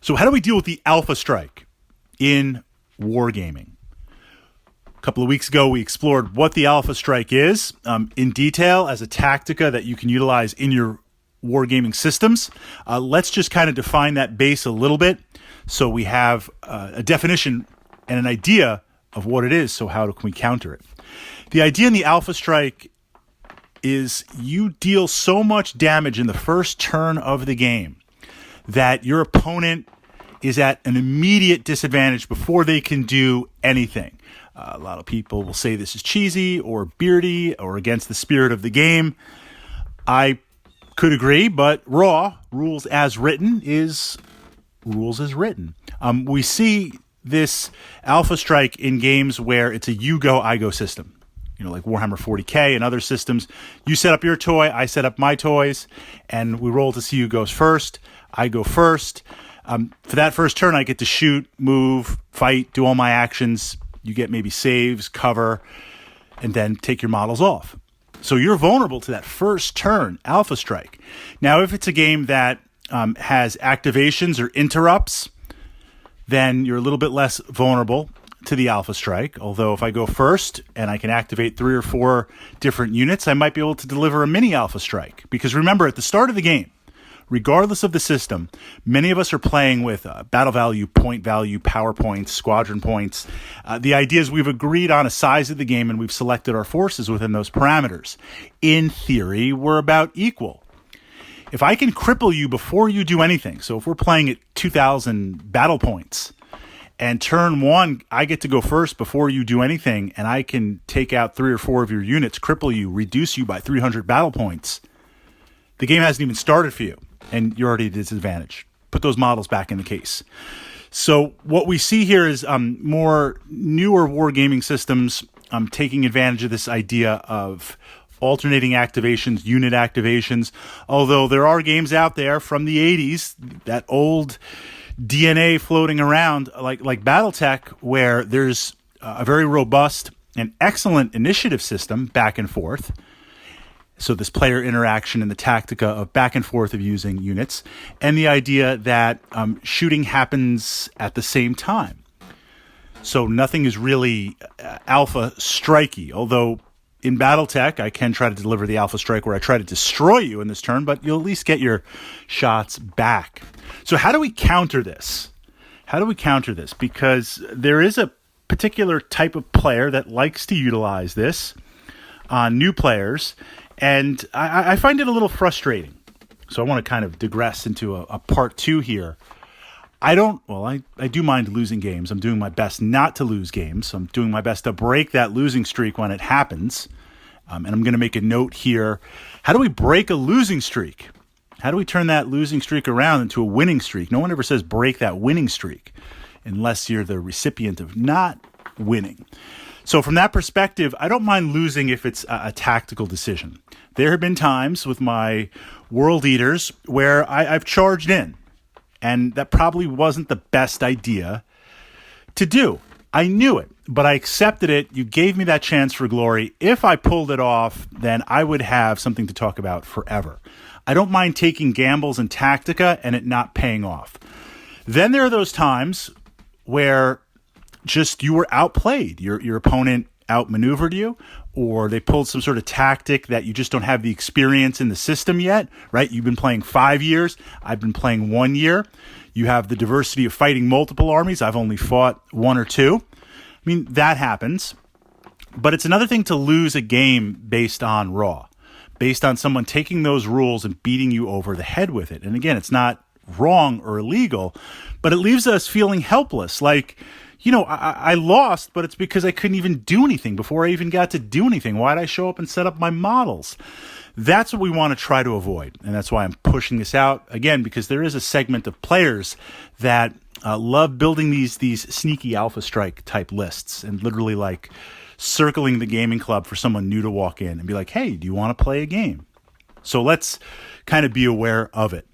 So how do we deal with the alpha strike in wargaming? A couple of weeks ago, we explored what the alpha strike is in detail as a tactica that you can utilize in your wargaming systems. Let's just kind of define that base a little bit so we have a definition and an idea of what it is. So how can we counter it? The idea in the alpha strike is you deal so much damage in the first turn of the game that your opponent is at an immediate disadvantage before they can do anything. A lot of people will say this is cheesy or beardy or against the spirit of the game. I could agree, but raw, rules as written is rules as written. We see this alpha strike in games where it's a you go, I go system. Like Warhammer 40K and other systems. You set up your toy, I set up my toys, and we roll to see who goes first. I go first. For that first turn, I get to shoot, move, fight, do all my actions. You get maybe saves, cover, and then take your models off. So you're vulnerable to that first turn, alpha strike. Now, if it's a game that has activations or interrupts, then you're a little bit less vulnerable to the alpha strike. Although if I go first and I can activate 3 or 4 different units, I might be able to deliver a mini alpha strike. Because remember, at the start of the game, regardless of the system, many of us are playing with battle value, point value, power points, squadron points. The idea is we've agreed on a size of the game and we've selected our forces within those parameters. In theory, we're about equal. If I can cripple you before you do anything, so if we're playing at 2,000 battle points, and turn 1, I get to go first before you do anything, and I can take out 3 or 4 of your units, cripple you, reduce you by 300 battle points, the game hasn't even started for you, and you're already at a disadvantage. Put those models back in the case. So what we see here is more newer wargaming systems taking advantage of this idea of alternating activations, unit activations, although there are games out there from the 80s, that old DNA floating around like BattleTech, where there's a very robust and excellent initiative system back and forth. So this player interaction and the tactica of back and forth of using units, and the idea that shooting happens at the same time. So nothing is really alpha strikey, although in BattleTech, I can try to deliver the alpha strike where I try to destroy you in this turn, but you'll at least get your shots back. So how do we counter this? Because there is a particular type of player that likes to utilize this on new players, and I find it a little frustrating. So I want to kind of digress into a part 2 here. I do mind losing games. I'm doing my best not to lose games. I'm doing my best to break that losing streak when it happens. And I'm going to make a note here. How do we break a losing streak? How do we turn that losing streak around into a winning streak? No one ever says break that winning streak unless you're the recipient of not winning. So from that perspective, I don't mind losing if it's a tactical decision. There have been times with my World Eaters where I've charged in. And that probably wasn't the best idea to do. I knew it, but I accepted it. You gave me that chance for glory. If I pulled it off, then I would have something to talk about forever. I don't mind taking gambles and tactica and it not paying off. Then there are those times where just you were outplayed. Your opponent outmaneuvered you, or they pulled some sort of tactic that you just don't have the experience in the system yet, right? You've been playing 5 years. I've been playing 1 year. You have the diversity of fighting multiple armies. I've only fought 1 or 2. I mean, that happens. But it's another thing to lose a game based on raw, based on someone taking those rules and beating you over the head with it. And again, it's not wrong or illegal, but it leaves us feeling helpless. Like, I lost, but it's because I couldn't even do anything before I even got to do anything. Why did I show up and set up my models? That's what we want to try to avoid. And that's why I'm pushing this out, again, because there is a segment of players that love building these sneaky alpha strike type lists and literally like circling the gaming club for someone new to walk in and be like, hey, do you want to play a game? So let's kind of be aware of it.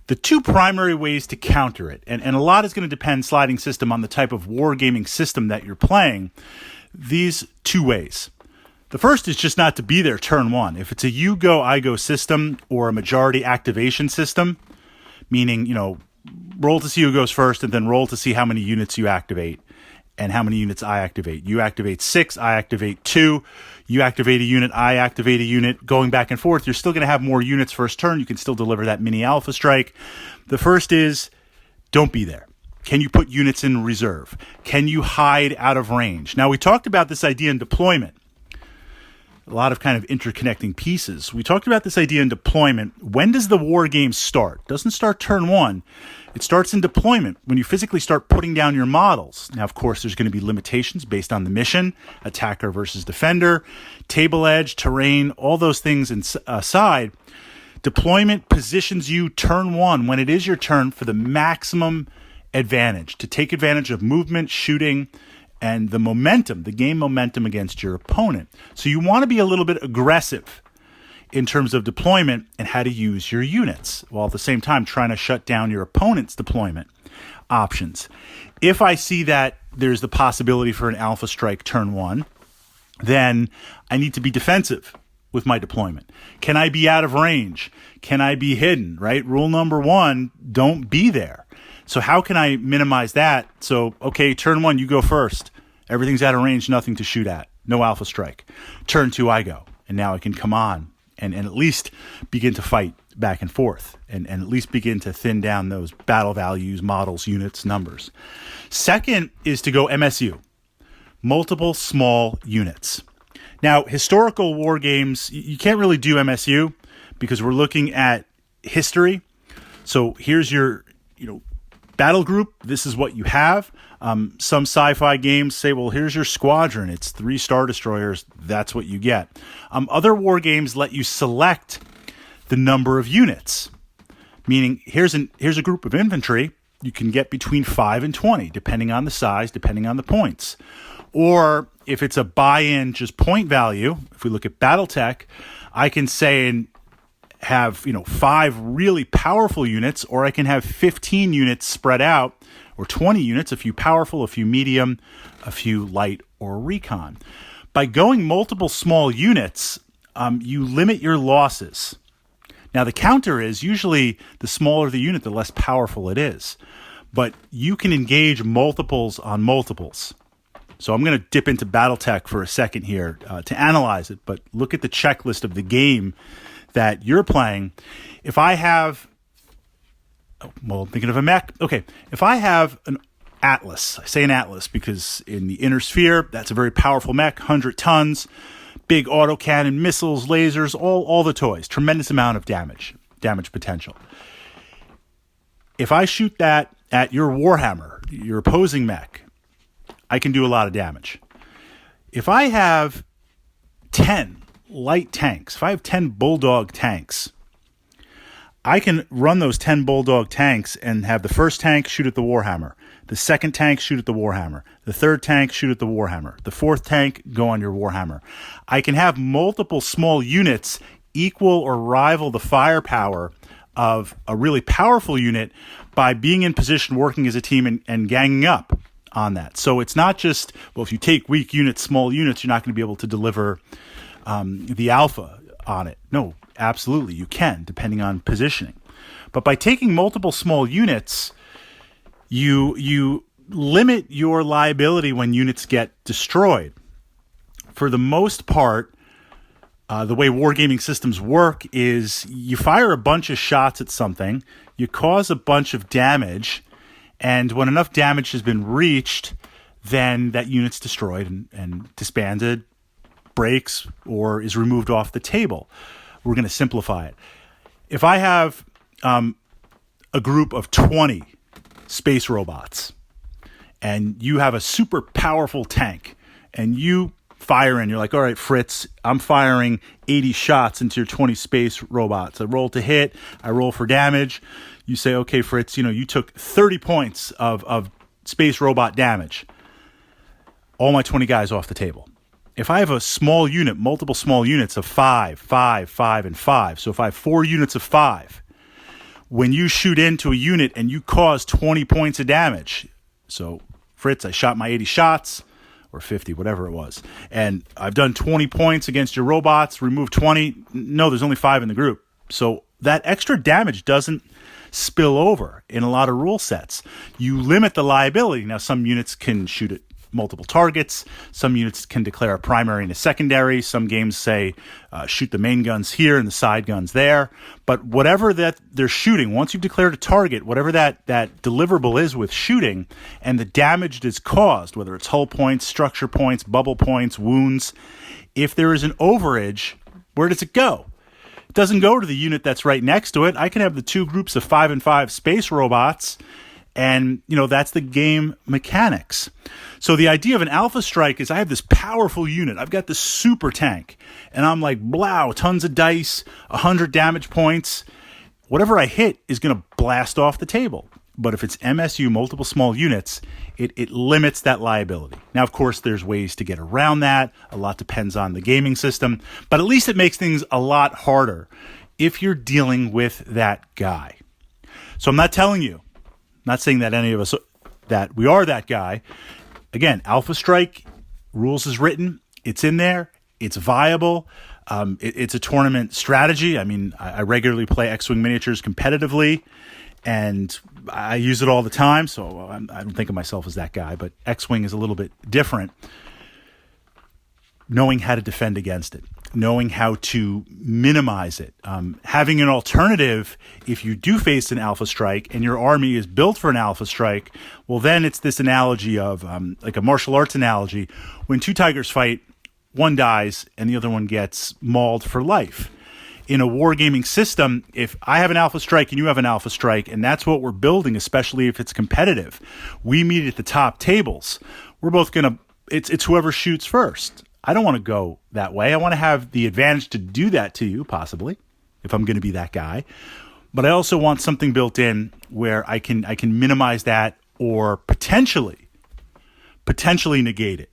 The 2 primary ways to counter it, and a lot is going to depend, sliding system, on the type of wargaming system that you're playing, these 2 ways. The first is just not to be there turn 1. If it's a you go, I go system or a majority activation system, meaning, roll to see who goes first, and then roll to see how many units you activate and how many units I activate. You activate 6, I activate 2. You activate a unit, I activate a unit. Going back and forth, you're still going to have more units first turn. You can still deliver that mini alpha strike. The first is, don't be there. Can you put units in reserve? Can you hide out of range? Now, we talked about this idea in deployment. A lot of kind of interconnecting pieces. We talked about this idea in deployment. When does the war game start? It doesn't start turn 1. It starts in deployment when you physically start putting down your models. Now, of course, there's going to be limitations based on the mission, attacker versus defender, table edge, terrain, all those things aside. Deployment positions you turn 1 when it is your turn for the maximum advantage, to take advantage of movement, shooting, and the momentum, the game momentum against your opponent. So you want to be a little bit aggressive in terms of deployment and how to use your units, while at the same time trying to shut down your opponent's deployment options. If I see that there's the possibility for an alpha strike turn 1, then I need to be defensive with my deployment. Can I be out of range? Can I be hidden, right? Rule number 1, don't be there. So how can I minimize that? So, okay, turn 1, you go first. Everything's out of range, nothing to shoot at. No alpha strike. Turn 2, I go. And now I can come on and at least begin to fight back and forth and at least begin to thin down those battle values, models, units, numbers. Second is to go MSU, multiple small units. Now, historical war games, you can't really do MSU because we're looking at history. So here's your, battle group. This is what you have. Some sci-fi games say, well, here's your squadron. It's 3 Star Destroyers. That's what you get. Other war games let you select the number of units, meaning here's a group of infantry. You can get between 5 and 20, depending on the size, depending on the points. Or if it's a buy-in, just point value, if we look at BattleTech, I can say and have 5 really powerful units, or I can have 15 units spread out, or 20 units, a few powerful, a few medium, a few light or recon. By going multiple small units, you limit your losses. Now, the counter is usually the smaller the unit, the less powerful it is. But you can engage multiples on multiples. So I'm going to dip into BattleTech for a second here to analyze it, but look at the checklist of the game that you're playing. If I have, I'm thinking of a mech. Okay, if I have an Atlas, I say an Atlas because in the inner sphere, that's a very powerful mech, 100 tons, big autocannon, missiles, lasers, all the toys, tremendous amount of damage potential. If I shoot that at your Warhammer, your opposing mech, I can do a lot of damage. If I have 10 light tanks, if I have 10 Bulldog tanks, I can run those 10 Bulldog tanks and have the first tank shoot at the Warhammer, the second tank shoot at the Warhammer, the third tank shoot at the Warhammer, the fourth tank go on your Warhammer. I can have multiple small units equal or rival the firepower of a really powerful unit by being in position, working as a team, and ganging up on that. So it's not just, well, if you take weak units, small units, you're not going to be able to deliver the alpha on it. No, absolutely, you can, depending on positioning. But by taking multiple small units, you limit your liability when units get destroyed. For the most part, the way wargaming systems work is you fire a bunch of shots at something, you cause a bunch of damage, and when enough damage has been reached, then that unit's destroyed and disbanded, breaks, or is removed off the table. We're going to simplify it. If I have a group of 20 space robots, and you have a super powerful tank, and you fire in, you're like, all right, Fritz, I'm firing 80 shots into your 20 space robots. I roll to hit, I roll for damage. You say, okay, Fritz, you took 30 points of space robot damage. All my 20 guys off the table. If I have a small unit, multiple small units of 5, 5, 5, and 5, so if I have 4 units of 5, when you shoot into a unit and you cause 20 points of damage, so Fritz, I shot my 80 shots, or 50, whatever it was, and I've done 20 points against your robots, removed 20, no, there's only 5 in the group. So that extra damage doesn't spill over in a lot of rule sets. You limit the liability. Now, some units can shoot at multiple targets. Some units can declare a primary and a secondary. Some games say shoot the main guns here and the side guns there. But whatever that they're shooting, once you've declared a target, whatever that deliverable is with shooting, and the damage that's caused, whether it's hull points, structure points, bubble points, wounds, if there is an overage, where does it go? It doesn't go to the unit that's right next to it. I can have the two groups of 5 and 5 space robots, and, that's the game mechanics. So the idea of an alpha strike is I have this powerful unit. I've got this super tank, and I'm like, blow, tons of dice, 100 damage points. Whatever I hit is going to blast off the table. But if it's MSU, multiple small units, it limits that liability. Now, of course, there's ways to get around that. A lot depends on the gaming system. But at least it makes things a lot harder if you're dealing with that guy. So I'm not telling you, not saying that any of us, that we are that guy. Again, Alpha Strike, rules is written. It's in there. It's viable. It's a tournament strategy. I mean, I regularly play X-Wing miniatures competitively, and I use it all the time, so I don't think of myself as that guy, but X-Wing is a little bit different. Knowing how to defend against it, knowing how to minimize it, having an alternative if you do face an alpha strike and your army is built for an alpha strike, well, then it's this analogy of, like a martial arts analogy, when two tigers fight, one dies and the other one gets mauled for life. In a wargaming system, if I have an alpha strike and you have an alpha strike, and that's what we're building, especially if it's competitive, we meet at the top tables. We're both going to, it's whoever shoots first. I don't want to go that way. I want to have the advantage to do that to you, possibly, if I'm going to be that guy. But I also want something built in where I can minimize that or potentially negate it.